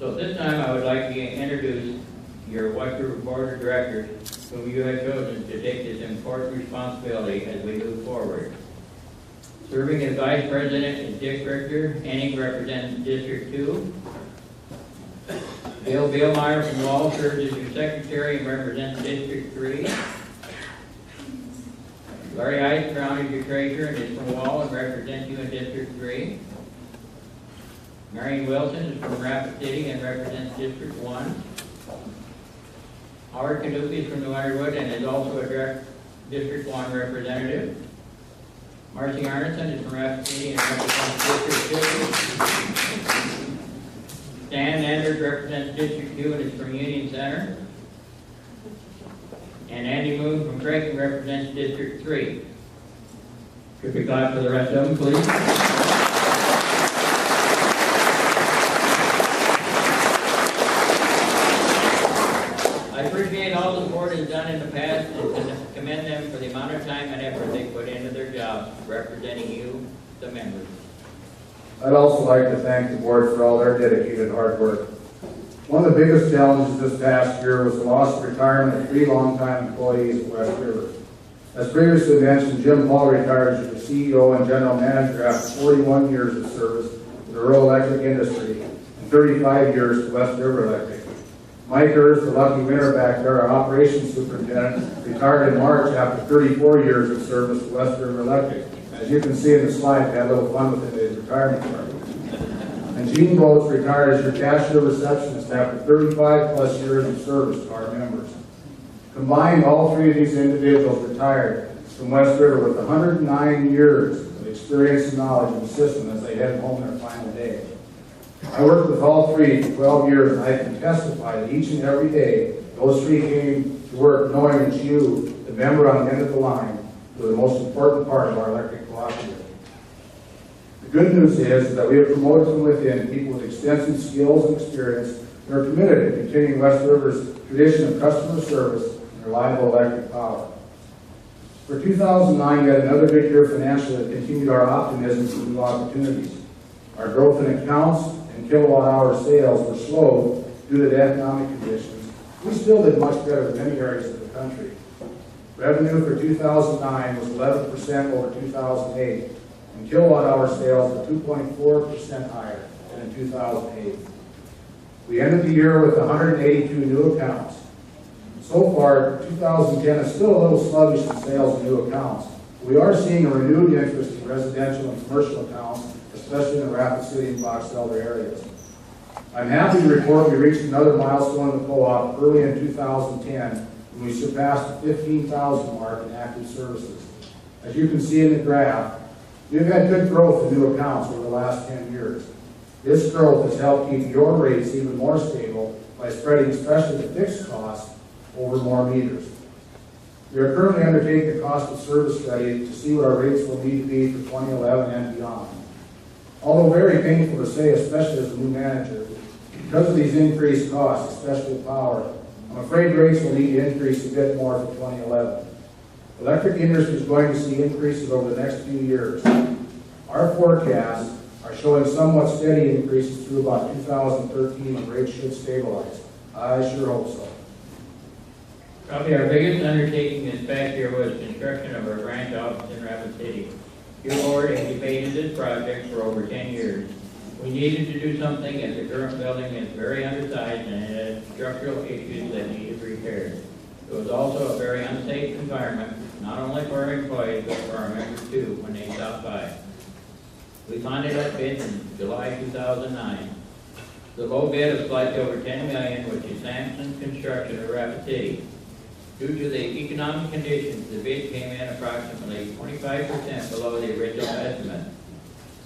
So at this time, I would like to introduce your West River Board of Directors, whom you have chosen to take this important responsibility as we move forward. Serving as Vice President is Dick Richter, Henning represents District 2. Bill Bielmeyer from Wall serves as your Secretary and represents District 3. Larry Ice Brown is your Treasurer and is from Wall and represents you in District 3. Marion Wilson is from Rapid City and represents District 1. Howard Canupi is from New Underwood and is also a District 1 representative. Marcy Arneson is from Rapid City and represents District 2. Stan Anders represents District 2 and is from Union Center. And Andy Moon from Creighton represents District 3. Could we clap for the rest of them, please? I appreciate all the board has done in the past and commend them for the amount of time and effort they put into their jobs representing you, the members. I'd also like to thank the board for all their dedicated hard work. One of the biggest challenges this past year was the loss of retirement of 3 longtime employees at West River. As previously mentioned, Jim Paul retired as the CEO and General Manager after 41 years of service to the rural electric industry and 35 years to West River Electric. Mike Hurst, the lucky winner back there, our operations superintendent, retired in March after 34 years of service to West River Electric. As you can see in the slide, we had a little fun with it in his retirement party. And Gene Boats retired as your cashier receptionist after 35 plus years of service to our members. Combined, all 3 of these individuals retired from West River with 109 years of experience and knowledge in the system as they head home their final day. I worked with all 3 for 12 years, and I can testify that each and every day, those 3 came to work knowing that you, the member on the end of the line, were the most important part of our electric cooperative. The good news is that we have promoted from within people with extensive skills and experience and are committed to continuing West River's tradition of customer service and reliable electric power. For 2009, we had another good year financially that continued our optimism for new opportunities. Our growth in accounts and kilowatt-hour sales were slowed due to the economic conditions. We still did much better than many areas of the country. Revenue for 2009 was 11% over 2008, and kilowatt-hour sales were 2.4% higher than in 2008. We ended the year with 182 new accounts. So far, 2010 is still a little sluggish in sales of new accounts. We are seeing a renewed interest in residential and commercial accounts, especially in the Rapid City and Fox Elder areas. I'm happy to report we reached another milestone in the co-op early in 2010 when we surpassed the 15,000 mark in active services. As you can see in the graph, we've had good growth in new accounts over the last 10 years. This growth has helped keep your rates even more stable by spreading especially the fixed costs over more meters. We are currently undertaking a cost of service study to see what our rates will need to be for 2011 and beyond. Although very painful to say, especially as a new manager, because of these increased costs, especially power, I'm afraid rates will need to increase a bit more for 2011. The electric industry is going to see increases over the next few years. Our forecasts are showing somewhat steady increases through about 2013 when rates should stabilize. I sure hope so. Probably our biggest undertaking this past year was construction of our branch office in Rapid City. Your board has debated this project for over 10 years. We needed to do something as the current building is very undersized and it has structural issues that needed repaired. It was also a very unsafe environment, not only for our employees, but for our members too, when they stopped by. We funded that bid in July 2009. The low bid of slightly over $10 million, which is Sampson's construction of Rapid City. Due to the economic conditions, the bid came in approximately 25% below the original estimate.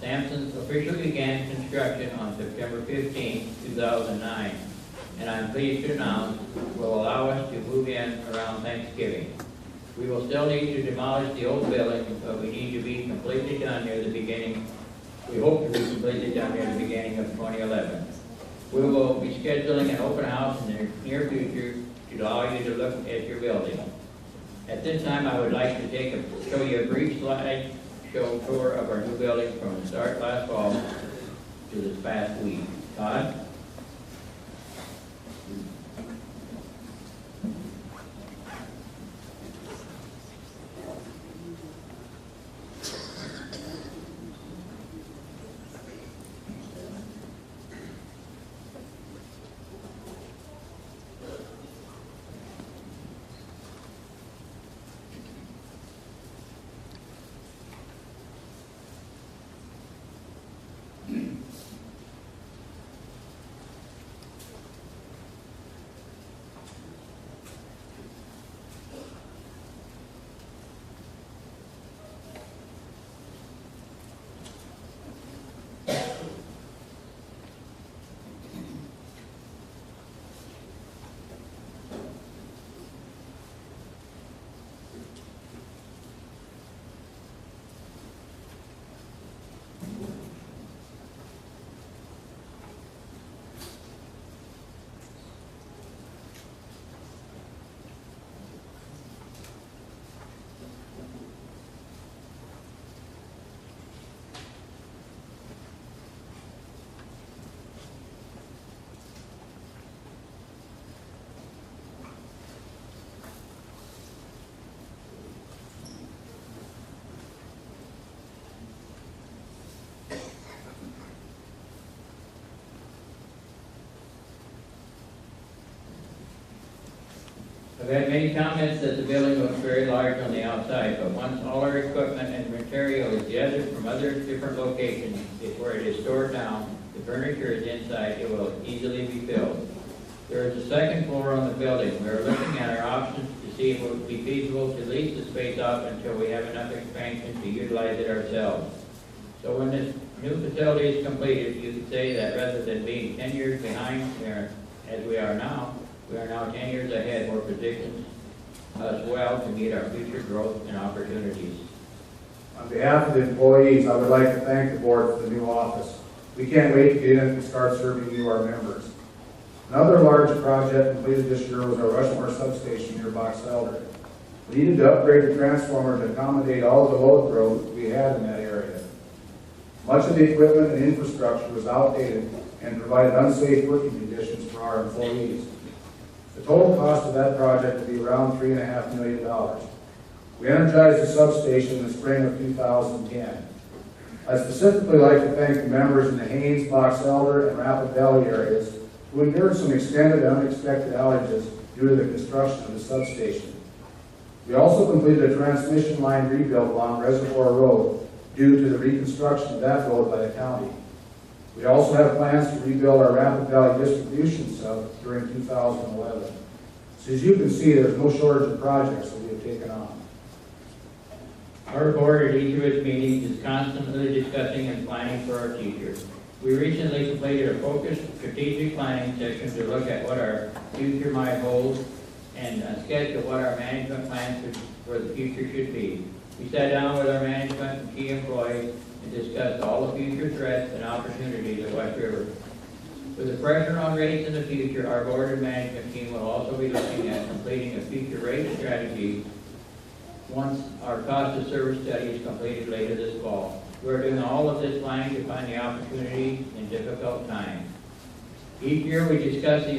Sampson's officially began construction on September 15, 2009, and I'm pleased to announce will allow us to move in around Thanksgiving. We will still need to demolish the old building, but we need to be completely done near the beginning. We hope to be completely done near the beginning of 2011. We will be scheduling an open house in the near future to allow you to look at your building. At this time, I would like to show you a brief slide show tour of our new building from the start last fall to this past week. Todd? I've had many comments that the building looks very large on the outside, but once all our equipment and material is gathered from other different locations, it's where it is stored down, the furniture is inside, it will easily be filled. There is a second floor on the building. We are looking at our options to see if it would be feasible to lease the space off until we have enough expansion to utilize it ourselves. So when this new facility is completed, you could say that rather than being 10 years behind as we are now 10 years ahead, we're positioned us well to meet our future growth and opportunities. On behalf of the employees, I would like to thank the board for the new office. We can't wait to get in and start serving you, our members. Another large project completed this year was our Rushmore substation near Box Elder. We needed to upgrade the transformer to accommodate all of the load growth we had in that area. Much of the equipment and infrastructure was outdated and provided unsafe working conditions for our employees. The total cost of that project would be around $3.5 million. We energized the substation in the spring of 2010. I'd specifically like to thank the members in the Haines, Box Elder, and Rapid Valley areas who endured some extended and unexpected outages due to the construction of the substation. We also completed a transmission line rebuild along Reservoir Road due to the reconstruction of that road by the county. We also have plans to rebuild our Rapid Valley distribution sub during 2011. So as you can see, there's no shortage of projects that we have taken on. Our board at each of its meetings is constantly discussing and planning for our future. We recently completed a focused strategic planning session to look at what our future might hold and a sketch of what our management plans for the future should be. We sat down with our management and key employees and discussed all the future threats and opportunities at West River. With the pressure on rates in the future, our board and management team will also be looking at completing a future rate strategy once our cost of service study is completed later this fall. We're doing all of this planning to find the opportunities in difficult times. Each year we discuss the